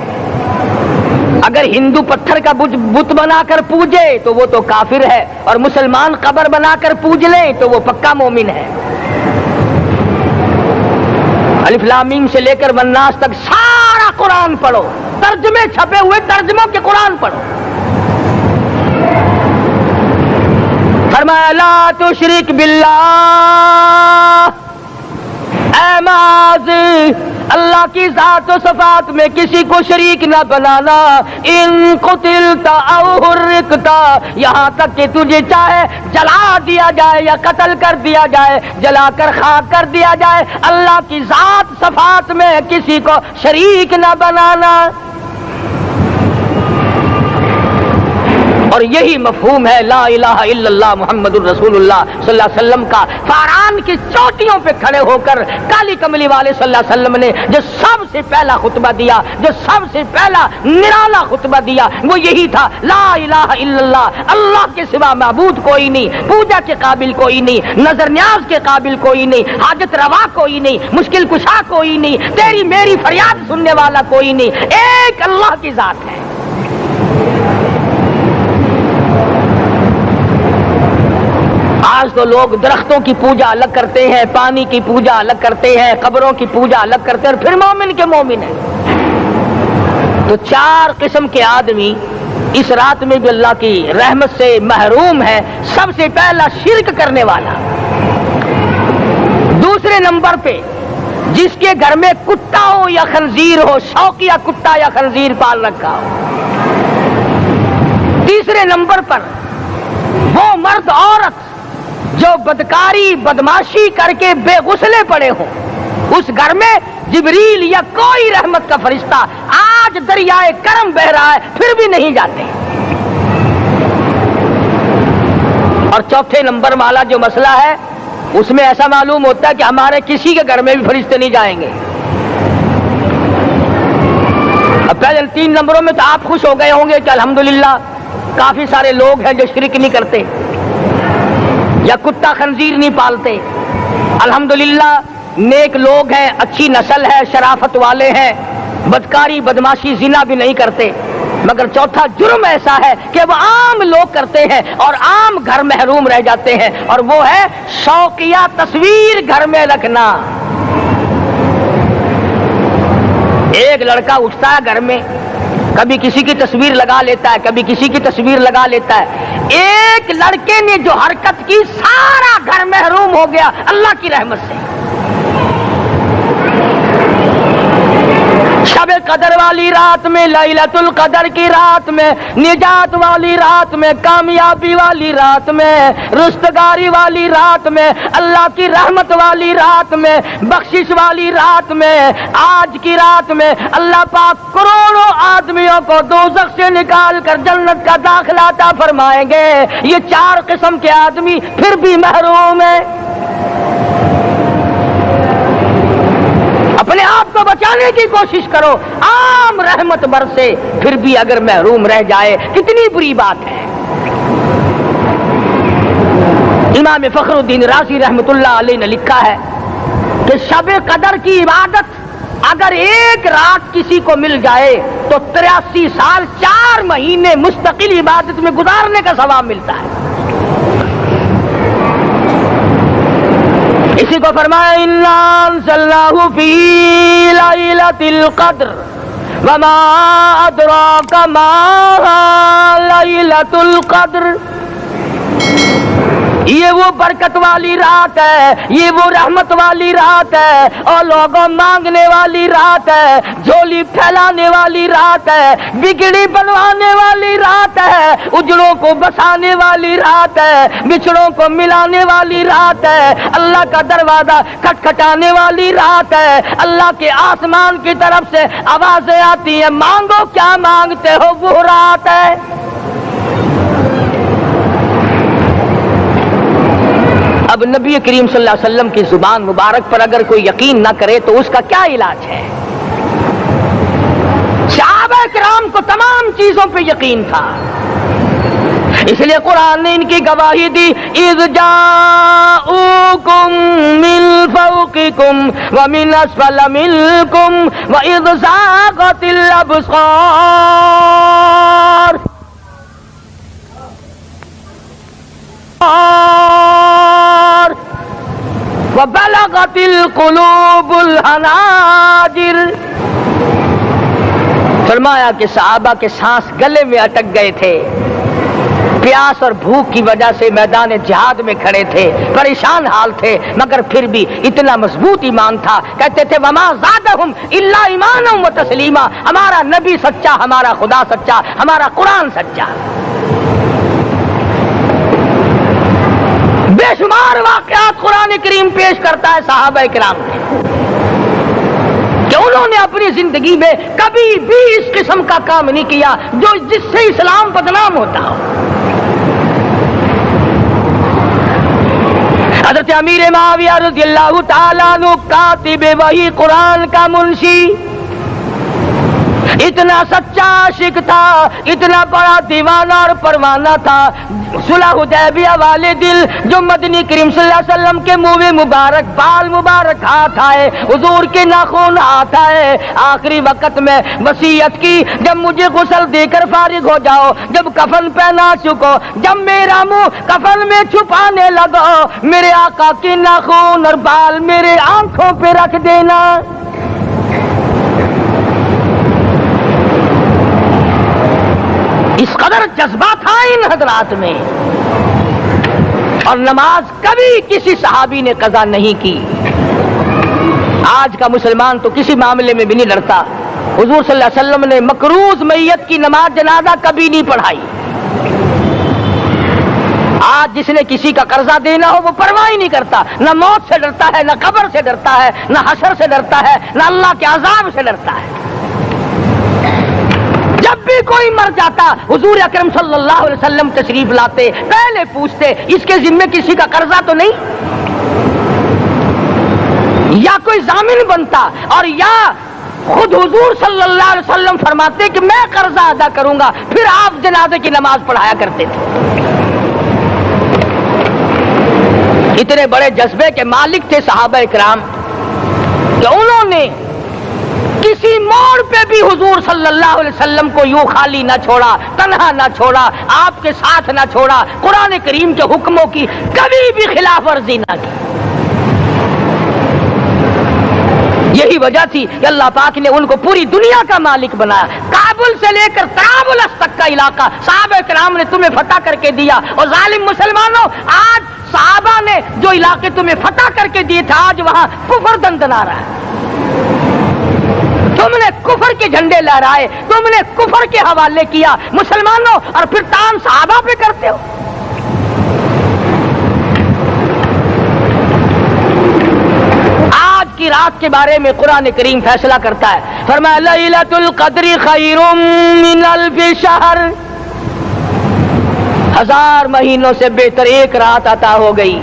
اگر ہندو پتھر کا بت بنا کر پوجے تو وہ تو کافر ہے, اور مسلمان قبر بنا کر پوج لیں تو وہ پکا مومن ہے. الف لام میم سے لے کر والناس تک سارا قرآن پڑھو, ترجمے چھپے ہوئے ترجموں کے قرآن پڑھو. فرمایا لا تشرک باللہ, اے معاذ اللہ کی ذات و صفات میں کسی کو شریک نہ بنانا. ان قتلت او حرقت, یہاں تک کہ تجھے چاہے جلا دیا جائے یا قتل کر دیا جائے, جلا کر خاک کر دیا جائے, اللہ کی ذات صفات میں کسی کو شریک نہ بنانا. اور یہی مفہوم ہے لا الہ الا اللہ محمد الرسول اللہ صلی اللہ علیہ وسلم کا. فاران کی چوٹیوں پہ کھڑے ہو کر کالی کملی والے صلی اللہ علیہ وسلم نے جو سب سے پہلا خطبہ دیا, جو سب سے پہلا نرالا خطبہ دیا, وہ یہی تھا لا الہ الا اللہ, اللہ کے سوا معبود کوئی نہیں, پوجا کے قابل کوئی نہیں, نظر نیاز کے قابل کوئی نہیں, حاجت روا کوئی نہیں, مشکل کشا کوئی نہیں, تیری میری فریاد سننے والا کوئی نہیں, ایک اللہ کی ذات ہے. آج تو لوگ درختوں کی پوجا الگ کرتے ہیں, پانی کی پوجا الگ کرتے ہیں, قبروں کی پوجا الگ کرتے ہیں, اور پھر مومن کے مومن ہیں. تو 4 قسم کے آدمی اس رات میں بھی اللہ کی رحمت سے محروم ہے. سب سے پہلا شرک کرنے والا. دوسرے نمبر پہ جس کے گھر میں کتا ہو یا خنزیر ہو, شوقیہ کتا یا خنزیر پال رکھا ہو. تیسرے نمبر پر وہ مرد عورت جو بدکاری بدماشی کر کے بے غسلے پڑے ہوں, اس گھر میں جبریل یا کوئی رحمت کا فرشتہ آج دریائے کرم بہ رہا ہے پھر بھی نہیں جاتے. اور چوتھے نمبر والا جو مسئلہ ہے اس میں ایسا معلوم ہوتا ہے کہ ہمارے کسی کے گھر میں بھی فرشتے نہیں جائیں گے. اب پہلے 3 نمبروں میں تو آپ خوش ہو گئے ہوں گے کہ الحمدللہ کافی سارے لوگ ہیں جو شرک نہیں کرتے یا کتا خنزیر نہیں پالتے. الحمدللہ نیک لوگ ہیں, اچھی نسل ہے, شرافت والے ہیں, بدکاری بدماشی زنا بھی نہیں کرتے. مگر چوتھا جرم ایسا ہے کہ وہ عام لوگ کرتے ہیں اور عام گھر محروم رہ جاتے ہیں، اور وہ ہے شوقیہ تصویر گھر میں رکھنا۔ ایک لڑکا اٹھتا ہے گھر میں، کبھی کسی کی تصویر لگا لیتا ہے، کبھی کسی کی تصویر لگا لیتا ہے۔ ایک لڑکے نے جو حرکت کی سارا گھر محروم ہو گیا اللہ کی رحمت سے۔ شب قدر والی رات میں، لیلۃ القدر کی رات میں، نجات والی رات میں، کامیابی والی رات میں، رستگاری والی رات میں، اللہ کی رحمت والی رات میں، بخشش والی رات میں، آج کی رات میں اللہ پاک کروڑوں آدمیوں کو دوزخ سے نکال کر جنت کا داخلہ عطا فرمائیں گے۔ یہ 4 قسم کے آدمی پھر بھی محروم ہیں۔ اپنے آپ کو بچانے کی کوشش کرو، عام رحمت برسے پھر بھی اگر محروم رہ جائے کتنی بری بات ہے۔ امام فخر الدین رازی رحمت اللہ علیہ نے لکھا ہے کہ شب قدر کی عبادت اگر ایک رات کسی کو مل جائے تو 83 سال 4 مہینے مستقل عبادت میں گزارنے کا ثواب ملتا ہے۔ اسی کو فرمایا اِنَّا أَنزَلْنَاهُ فِي لَيْلَةِ الْقَدْرِ وَمَا أَدْرَاكَ مَا لَيْلَةُ الْقَدْرِ۔ یہ وہ برکت والی رات ہے، یہ وہ رحمت والی رات ہے، اور لوگوں مانگنے والی رات ہے، جھولی پھیلانے والی رات ہے، بگڑی بنوانے والی رات ہے، اجڑوں کو بسانے والی رات ہے، بچھڑوں کو ملانے والی رات ہے، اللہ کا دروازہ کھٹکھٹانے والی رات ہے، اللہ کے آسمان کی طرف سے آوازیں آتی ہیں مانگو کیا مانگتے ہو، وہ رات ہے۔ اب نبی کریم صلی اللہ علیہ وسلم کی زبان مبارک پر اگر کوئی یقین نہ کرے تو اس کا کیا علاج ہے؟ صحابہ کرام کو تمام چیزوں پہ یقین تھا، اس لیے قرآن نے ان کی گواہی دی اِذْ جَاءُوكُم مِّن فَوْقِكُمْ وَمِنْ أَسْفَلَ مِنكُمْ وَإِذْ زَاغَتِ الْأَبْصَارُ وَبَلَغَتِ الْقُلُوبُ الْحَنَاجِرَ۔ فرمایا کہ صحابہ کے سانس گلے میں اٹک گئے تھے، پیاس اور بھوک کی وجہ سے میدان جہاد میں کھڑے تھے، پریشان حال تھے، مگر پھر بھی اتنا مضبوط ایمان تھا، کہتے تھے وَمَا زَادَهُمْ إِلَّا إِيمَانًا وَتَسْلِيمًا، ہمارا نبی سچا، ہمارا خدا سچا، ہمارا قرآن سچا۔ بے شمار واقعات قرآن کریم پیش کرتا ہے صحابہ کرام نے کہ انہوں نے اپنی زندگی میں کبھی بھی اس قسم کا کام نہیں کیا جس سے اسلام بدنام ہوتا ہو۔ حضرت امیر معاویہ رضی اللہ تعالیٰ عنہ کاتب وحی قرآن کا منشی، اتنا سچا عاشق تھا، اتنا بڑا دیوانہ اور پروانہ تھا، صلح حدیبیہ والے دل جو مدنی کریم صلی اللہ علیہ وسلم کے منہ مبارک، بال مبارک ہاتھ آئے، حضور کے ناخن ہاتھ آئے، آخری وقت میں وصیت کی جب مجھے غسل دے کر فارغ ہو جاؤ، جب کفن پہنا چکو، جب میرا منہ کفن میں چھپانے لگو، میرے آقا کے ناخن اور بال میرے آنکھوں پہ رکھ دینا۔ اس قدر جذبہ تھا ان حضرات میں، اور نماز کبھی کسی صحابی نے قضا نہیں کی۔ آج کا مسلمان تو کسی معاملے میں بھی نہیں ڈرتا، حضور صلی اللہ علیہ وسلم نے مقروض میت کی نماز جنازہ کبھی نہیں پڑھائی۔ آج جس نے کسی کا قرضہ دینا ہو وہ پرواہ ہی نہیں کرتا، نہ موت سے ڈرتا ہے، نہ قبر سے ڈرتا ہے، نہ حشر سے ڈرتا ہے، نہ اللہ کے عذاب سے ڈرتا ہے۔ جب بھی کوئی مر جاتا حضور اکرم صلی اللہ علیہ وسلم تشریف لاتے، پہلے پوچھتے اس کے ذمے کسی کا قرضہ تو نہیں، یا کوئی ضامن بنتا، اور یا خود حضور صلی اللہ علیہ وسلم فرماتے کہ میں قرضہ ادا کروں گا، پھر آپ جنازے کی نماز پڑھایا کرتے تھے۔ اتنے بڑے جذبے کے مالک تھے صحابہ کرام کہ انہوں نے کسی موڑ پہ بھی حضور صلی اللہ علیہ وسلم کو یوں خالی نہ چھوڑا، تنہا نہ چھوڑا، آپ کے ساتھ نہ چھوڑا، قرآن کریم کے حکموں کی کبھی بھی خلاف ورزی نہ کی۔ یہی وجہ تھی کہ اللہ پاک نے ان کو پوری دنیا کا مالک بنایا۔ کابل سے لے کر طرابلس تک کا علاقہ صحابہ کرام نے تمہیں فتح کر کے دیا، اور ظالم مسلمانوں آج صحابہ نے جو علاقے تمہیں فتح کر کے دیے تھے آج وہاں کفر دندنا رہا ہے۔ تم نے کفر کے جھنڈے لہرائے، تم نے کفر کے حوالے کیا مسلمانوں، اور پھر تان صحابہ پہ کرتے ہو۔ کی رات کے بارے میں قرآن کریم فیصلہ کرتا ہے، فرمایا لیلۃ القدر خیر من الف شہر، 1000 مہینوں سے بہتر ایک رات عطا ہو گئی۔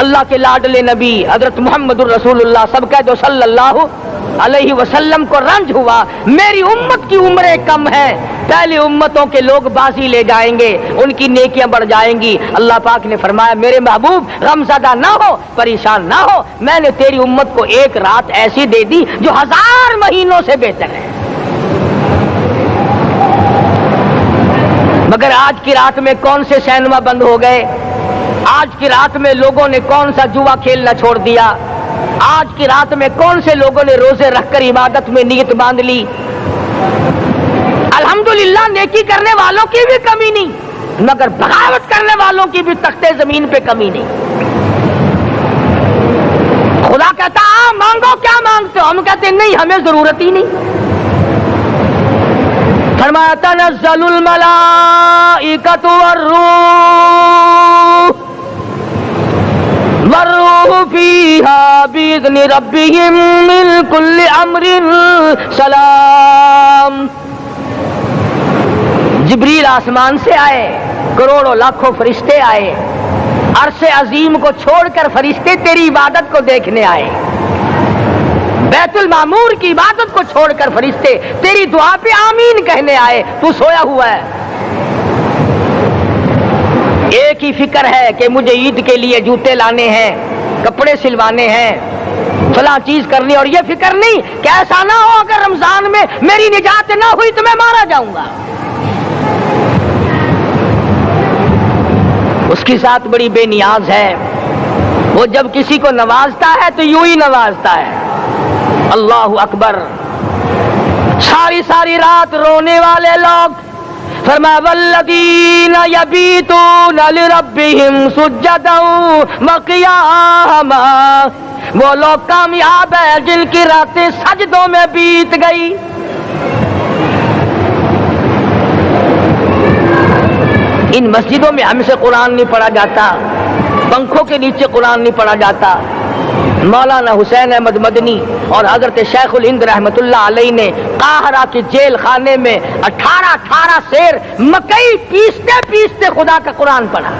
اللہ کے لاڈلے نبی حضرت محمد الرسول اللہ سب کہہ دو صلی اللہ علیہ وسلم کو رنج ہوا، میری امت کی عمریں کم ہیں، پہلی امتوں کے لوگ بازی لے جائیں گے، ان کی نیکیاں بڑھ جائیں گی۔ اللہ پاک نے فرمایا میرے محبوب غمزدہ نہ ہو، پریشان نہ ہو، میں نے تیری امت کو ایک رات ایسی دے دی جو 1000 مہینوں سے بہتر ہے۔ مگر آج کی رات میں کون سے سینما بند ہو گئے؟ آج کی رات میں لوگوں نے کون سا جوا کھیلنا چھوڑ دیا؟ آج کی رات میں کون سے لوگوں نے روزے رکھ کر عبادت میں نیت باندھ لی؟ الحمدللہ نیکی کرنے والوں کی بھی کمی نہیں، مگر بغاوت کرنے والوں کی بھی تختے زمین پہ کمی نہیں۔ خدا کہتا مانگو کیا مانگتے ہو، ہم کہتے نہیں ہمیں ضرورت ہی نہیں۔ فرمایا تنزل الملائکۃ والروح فیہا بإذن ربہم من کل امر سلام۔ جبریل آسمان سے آئے، کروڑوں لاکھوں فرشتے آئے، عرش عظیم کو چھوڑ کر فرشتے تیری عبادت کو دیکھنے آئے، بیت المعمور کی عبادت کو چھوڑ کر فرشتے تیری دعا پہ آمین کہنے آئے، تو سویا ہوا ہے۔ ایک ہی فکر ہے کہ مجھے عید کے لیے جوتے لانے ہیں، کپڑے سلوانے ہیں، فلاں چیز کرنی، اور یہ فکر نہیں کہ ایسا نہ ہو اگر رمضان میں میری نجات نہ ہوئی تو میں مارا جاؤں گا۔ اس کی ذات بڑی بے نیاز ہے، وہ جب کسی کو نوازتا ہے تو یوں ہی نوازتا ہے۔ اللہ اکبر۔ ساری ساری رات رونے والے لوگ، فرمایا والذین یبیتون لربہم سجدا وقیاما، وہ لوگ کامیاب ہیں جن کی راتیں سجدوں میں بیت گئی۔ ان مسجدوں میں ہم سے قرآن نہیں پڑھا جاتا، پنکھوں کے نیچے قرآن نہیں پڑھا جاتا۔ مولانا حسین احمد مدنی اور حضرت شیخ الہند رحمت اللہ علیہ نے قاہرہ کے جیل خانے میں 18 سیر مکئی پیستے پیستے خدا کا قرآن پڑھا،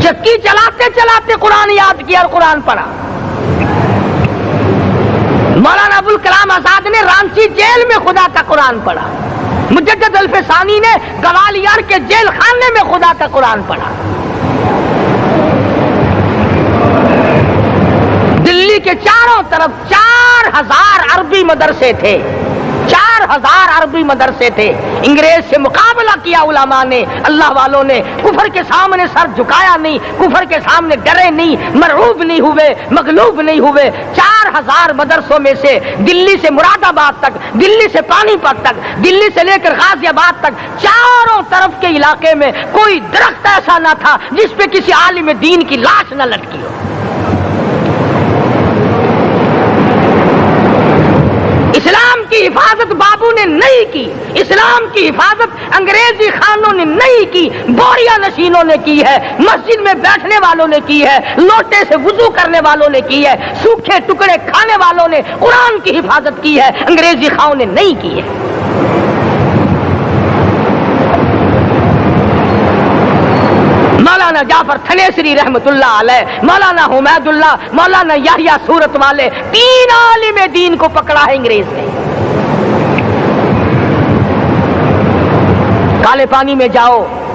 چکی چلاتے چلاتے قرآن یاد کیا اور قرآن پڑھا۔ مولانا ابوالکلام آزاد نے رانچی جیل میں خدا کا قرآن پڑھا، مجدد الفسانی نے گوالیار کے جیل خانے میں خدا کا قرآن پڑھا۔ دلی کے چاروں طرف 4000 عربی مدرسے تھے، 4000 عربی مدرسے تھے۔ انگریز سے مقابلہ کیا علماء نے، اللہ والوں نے، کفر کے سامنے سر جھکایا نہیں، کفر کے سامنے ڈرے نہیں، مرعوب نہیں ہوئے، مغلوب نہیں ہوئے۔ 4000 مدرسوں میں سے دلی سے مراد آباد تک، دلی سے پانی پت تک، دلی سے لے کر غازی آباد تک، چاروں طرف کے علاقے میں کوئی درخت ایسا نہ تھا جس پہ کسی عالم دین کی لاش نہ لٹکی ہو۔ اسلام کی حفاظت بابو نے نہیں کی، اسلام کی حفاظت انگریزی خانوں نے نہیں کی، بوریا نشینوں نے کی ہے، مسجد میں بیٹھنے والوں نے کی ہے، لوٹے سے وضو کرنے والوں نے کی ہے، سوکھے ٹکڑے کھانے والوں نے قرآن کی حفاظت کی ہے، انگریزی خانوں نے نہیں کی ہے۔ مولانا جعفر تھنیسری رحمت اللہ علیہ، مولانا حمید اللہ، مولانا یحییٰ صورت والے، 3 عالم دین کو پکڑا ہے انگریز نے۔ کالے پانی میں جاؤ،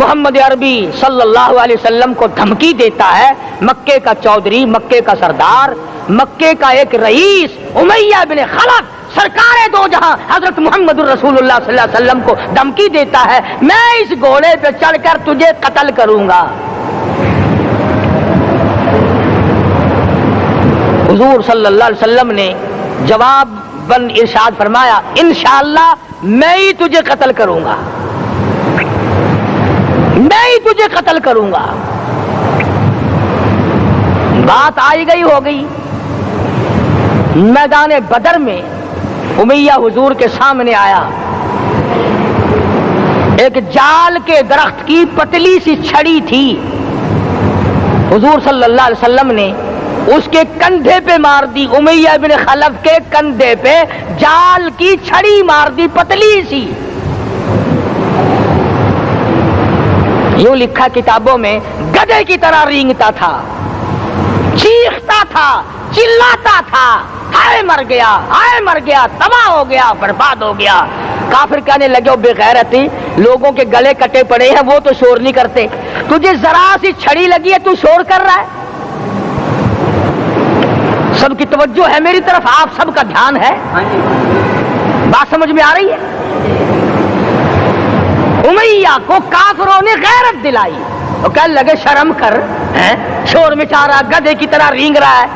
محمد عربی صلی اللہ علیہ وسلم کو دھمکی دیتا ہے، مکے کا چودھری، مکے کا سردار، مکے کا ایک رئیس امیہ بن خلف سرکار دو جہاں حضرت محمد الرسول اللہ صلی اللہ علیہ وسلم کو دھمکی دیتا ہے، میں اس گھوڑے پہ چڑھ کر تجھے قتل کروں گا۔ حضور صلی اللہ علیہ وسلم نے جواب بن ارشاد فرمایا، انشاءاللہ میں ہی تجھے قتل کروں گا، میں ہی تجھے قتل کروں گا۔ بات آئی گئی ہو گئی۔ میدان بدر میں امیہ حضور کے سامنے آیا، ایک جال کے درخت کی پتلی سی چھڑی تھی، حضور صلی اللہ علیہ وسلم نے اس کے کندھے پہ مار دی، امیہ بن خلف کے کندھے پہ جال کی چھڑی مار دی پتلی سی۔ یوں لکھا کتابوں میں، گدھے کی طرح رینگتا تھا، چیختا تھا، چلاتا تھا، ہائے مر گیا، ہائے مر گیا، تباہ ہو گیا، برباد ہو گیا۔ کافر کہنے لگے، بے غیرتی، لوگوں کے گلے کٹے پڑے ہیں، وہ تو شور نہیں کرتے، تجھے ذرا سی چھڑی لگی ہے تو شور کر رہا ہے۔ سب کی توجہ ہے میری طرف، آپ سب کا دھیان ہے، بات سمجھ میں آ رہی ہے؟ امیہ کو کافروں نے غیرت دلائی، وہ کہنے لگے شرم کر، شور مچا رہا، گدھے کی طرح رینگ رہا ہے،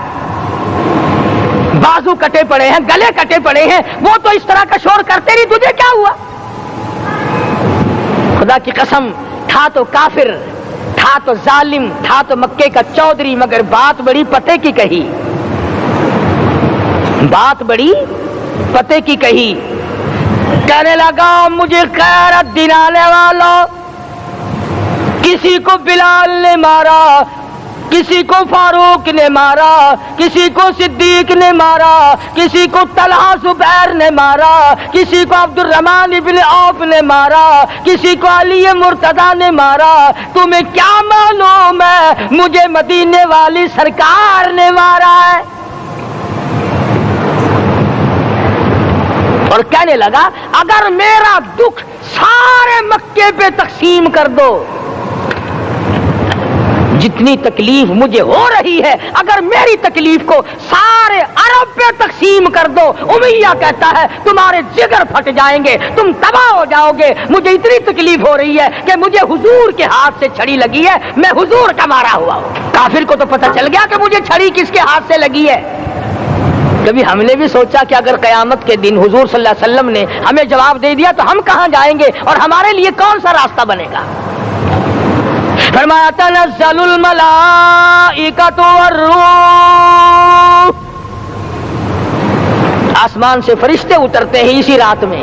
بازو کٹے پڑے ہیں، گلے کٹے پڑے ہیں، وہ تو اس طرح کا شور کرتے نہیں، تجھے کیا ہوا؟ خدا کی قسم، تھا تو کافر، تھا تو ظالم، تھا تو مکے کا چودھری، مگر بات بڑی پتے کی کہی، بات بڑی پتے کی کہی۔ کہنے لگا، مجھے غیرت دلانے والوں، کسی کو بلال نے مارا، کسی کو فاروق نے مارا، کسی کو صدیق نے مارا، کسی کو طلحہ زبیر نے مارا، کسی کو عبد الرحمن ابن عوف نے مارا، کسی کو علی مرتضی نے مارا، تمہیں کیا معلوم ہے مجھے مدینے والی سرکار نے مارا ہے؟ اور کہنے لگا، اگر میرا دکھ سارے مکے پہ تقسیم کر دو، جتنی تکلیف مجھے ہو رہی ہے اگر میری تکلیف کو سارے عرب پہ تقسیم کر دو، امیہ کہتا ہے تمہارے جگر پھٹ جائیں گے، تم تباہ ہو جاؤ گے، مجھے اتنی تکلیف ہو رہی ہے کہ مجھے حضور کے ہاتھ سے چھڑی لگی ہے، میں حضور کا مارا ہوا ہوں۔ کافر کو تو پتہ چل گیا کہ مجھے چھڑی کس کے ہاتھ سے لگی ہے۔ کبھی ہم نے بھی سوچا کہ اگر قیامت کے دن حضور صلی اللہ علیہ وسلم نے ہمیں جواب دے دیا تو ہم کہاں جائیں گے اور ہمارے لیے کون سا راستہ بنے گا؟ فرمایا، تنزل الملائکۃ والروح، آسمان سے فرشتے اترتے ہیں اسی رات میں،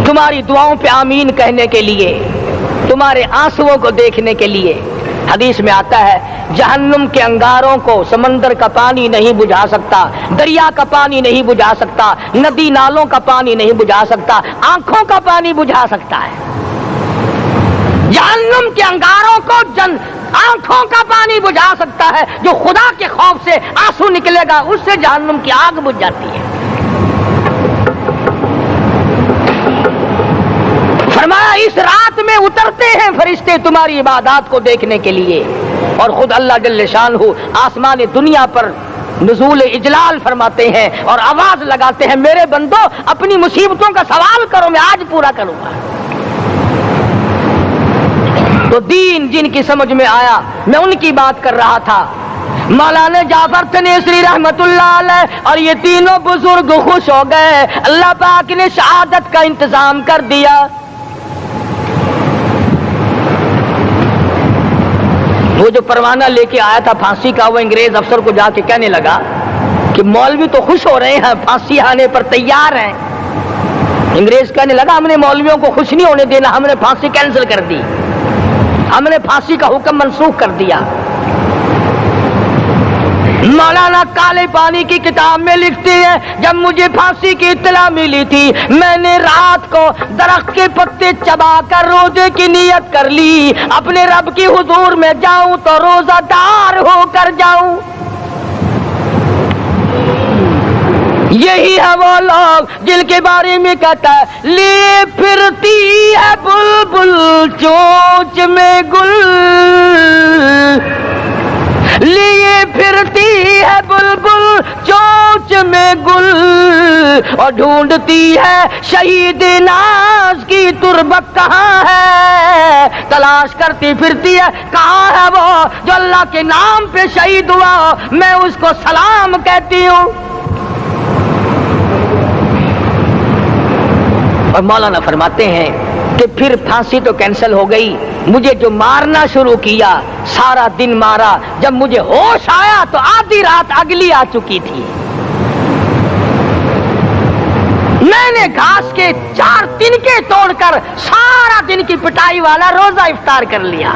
تمہاری دعاؤں پہ آمین کہنے کے لیے، تمہارے آنسوؤں کو دیکھنے کے لیے۔ حدیث میں آتا ہے، جہنم کے انگاروں کو سمندر کا پانی نہیں بجھا سکتا، دریا کا پانی نہیں بجھا سکتا، ندی نالوں کا پانی نہیں بجھا سکتا، آنکھوں کا پانی بجھا سکتا ہے۔ جہنم کے انگاروں کو آنکھوں کا پانی بجھا سکتا ہے، جو خدا کے خوف سے آنسو نکلے گا اس سے جہنم کی آگ بجھ جاتی ہے۔ فرمایا، اس رات میں اترتے ہیں فرشتے تمہاری عبادات کو دیکھنے کے لیے، اور خود اللہ جل شانہ آسمان دنیا پر نزول اجلال فرماتے ہیں اور آواز لگاتے ہیں، میرے بندو اپنی مصیبتوں کا سوال کرو، میں آج پورا کروں گا۔ تو دین جن کی سمجھ میں آیا، میں ان کی بات کر رہا تھا۔ مولانا جعفر تنیسری رحمت اللہ علیہ اور یہ تینوں بزرگ خوش ہو گئے، اللہ پاک نے شہادت کا انتظام کر دیا۔ وہ جو پروانہ لے کے آیا تھا پھانسی کا، وہ انگریز افسر کو جا کے کہنے لگا کہ مولوی تو خوش ہو رہے ہیں، پھانسی آنے پر تیار ہیں۔ انگریز کہنے لگا، ہم نے مولویوں کو خوش نہیں ہونے دینا، ہم نے پھانسی کینسل کر دی، ہم نے پھانسی کا حکم منسوخ کر دیا۔ مولانا کالے پانی کی کتاب میں لکھتے ہیں، جب مجھے پھانسی کی اطلاع ملی تھی میں نے رات کو درخت کے پتے چبا کر روزے کی نیت کر لی، اپنے رب کی حضور میں جاؤں تو روزہ دار ہو کر جاؤں۔ یہی ہے وہ لوگ جن کے بارے میں کہتا ہے لیے پھرتی ہے بلبل چونچ میں گل، لیے پھرتی ہے بلبل چونچ میں گل، اور ڈھونڈتی ہے شہید ناز کی تربت کہاں ہے، تلاش کرتی پھرتی ہے کہاں ہے وہ جو اللہ کے نام پہ شہید ہوا، میں اس کو سلام کہتی ہوں۔ اور مولانا فرماتے ہیں کہ پھر پھانسی تو کینسل ہو گئی، مجھے جو مارنا شروع کیا سارا دن مارا، جب مجھے ہوش آیا تو آدھی رات اگلی آ چکی تھی۔ میں نے گھاس کے 4 تنکے توڑ کر سارا دن کی پٹائی والا روزہ افطار کر لیا،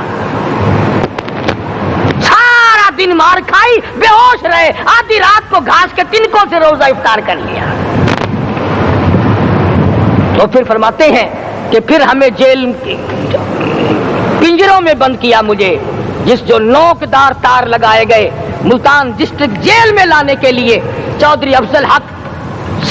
سارا دن مار کھائی، بے ہوش رہے، آدھی رات کو گھاس کے تنکوں سے روزہ افطار کر لیا۔ تو پھر فرماتے ہیں کہ پھر ہمیں جیل پنجروں میں بند کیا، مجھے جس جو نوکدار تار لگائے گئے ملتان ڈسٹرکٹ جیل میں لانے کے لیے، چودھری افضل حق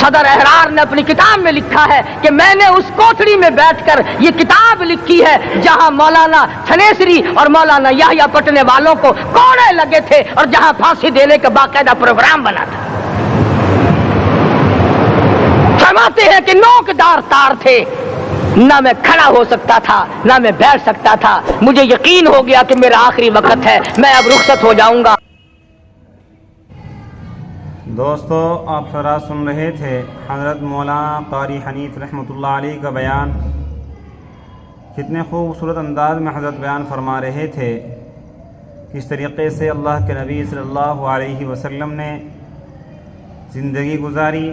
صدر احرار نے اپنی کتاب میں لکھا ہے کہ میں نے اس کوٹھڑی میں بیٹھ کر یہ کتاب لکھی ہے جہاں مولانا تھنیسری اور مولانا یحییٰ پٹنے والوں کو کوڑے لگے تھے اور جہاں پھانسی دینے کا باقاعدہ پروگرام بنا تھا۔ فرماتے ہیں کہ نوکدار تار تھے، نہ میں کھڑا ہو سکتا تھا نہ میں بیٹھ سکتا تھا، مجھے یقین ہو گیا کہ میرا آخری وقت ہے، میں اب رخصت ہو جاؤں گا۔ دوستو، آپ حضرات سن رہے تھے حضرت مولانا قاری حنیف رحمۃ اللہ علیہ کا بیان۔ کتنے خوبصورت انداز میں حضرت بیان فرما رہے تھے، کس طریقے سے اللہ کے نبی صلی اللہ علیہ وسلم نے زندگی گزاری،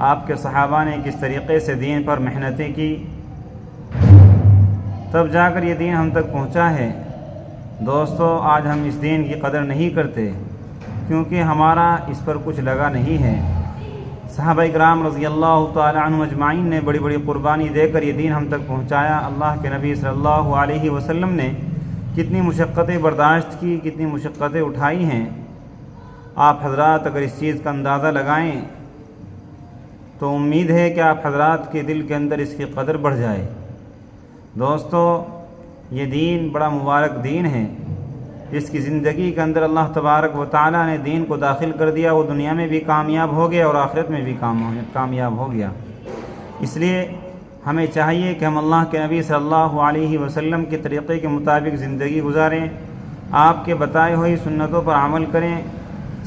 آپ کے صحابہ نے کس طریقے سے دین پر محنتیں کی، تب جا کر یہ دین ہم تک پہنچا ہے۔ دوستو، آج ہم اس دین کی قدر نہیں کرتے کیونکہ ہمارا اس پر کچھ لگا نہیں ہے۔ صحابہ اکرام رضی اللہ تعالی عنہ اجمعین نے بڑی بڑی قربانی دے کر یہ دین ہم تک پہنچایا۔ اللہ کے نبی صلی اللہ علیہ وسلم نے کتنی مشقتیں برداشت کی، کتنی مشقتیں اٹھائی ہیں۔ آپ حضرات اگر اس چیز کا اندازہ لگائیں تو امید ہے کہ آپ حضرات کے دل کے اندر اس کی قدر بڑھ جائے۔ دوستو، یہ دین بڑا مبارک دین ہے، جس کی زندگی کے اندر اللہ تبارک و تعالیٰ نے دین کو داخل کر دیا، وہ دنیا میں بھی کامیاب ہو گیا اور آخرت میں بھی کامیاب ہو گیا۔ اس لیے ہمیں چاہیے کہ ہم اللہ کے نبی صلی اللہ علیہ وسلم کے طریقے کے مطابق زندگی گزاریں، آپ کے بتائے ہوئی سنتوں پر عمل کریں،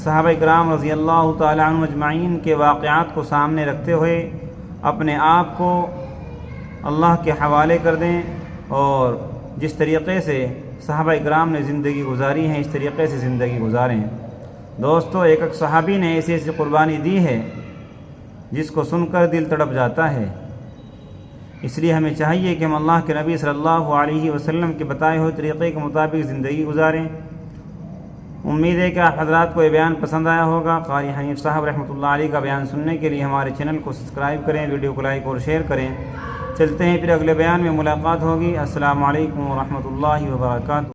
صحابہ اکرام رضی اللہ تعالی عنہ اجمعین کے واقعات کو سامنے رکھتے ہوئے اپنے آپ کو اللہ کے حوالے کر دیں، اور جس طریقے سے صحابہ اکرام نے زندگی گزاری ہے اس طریقے سے زندگی گزاریں۔ دوستو، ایک صحابی نے ایسی ایسی قربانی دی ہے جس کو سن کر دل تڑپ جاتا ہے۔ اس لیے ہمیں چاہیے کہ ہم اللہ کے نبی صلی اللہ علیہ وسلم کے بتائے ہوئے طریقے کے مطابق زندگی گزاریں۔ امید ہے کہ آپ حضرات کو یہ بیان پسند آیا ہوگا۔ قاری حنیف صاحب رحمۃ اللہ علیہ کا بیان سننے کے لیے ہمارے چینل کو سبسکرائب کریں، ویڈیو کو لائک اور شیئر کریں۔ چلتے ہیں، پھر اگلے بیان میں ملاقات ہوگی۔ السلام علیکم ورحمۃ اللہ وبرکاتہ۔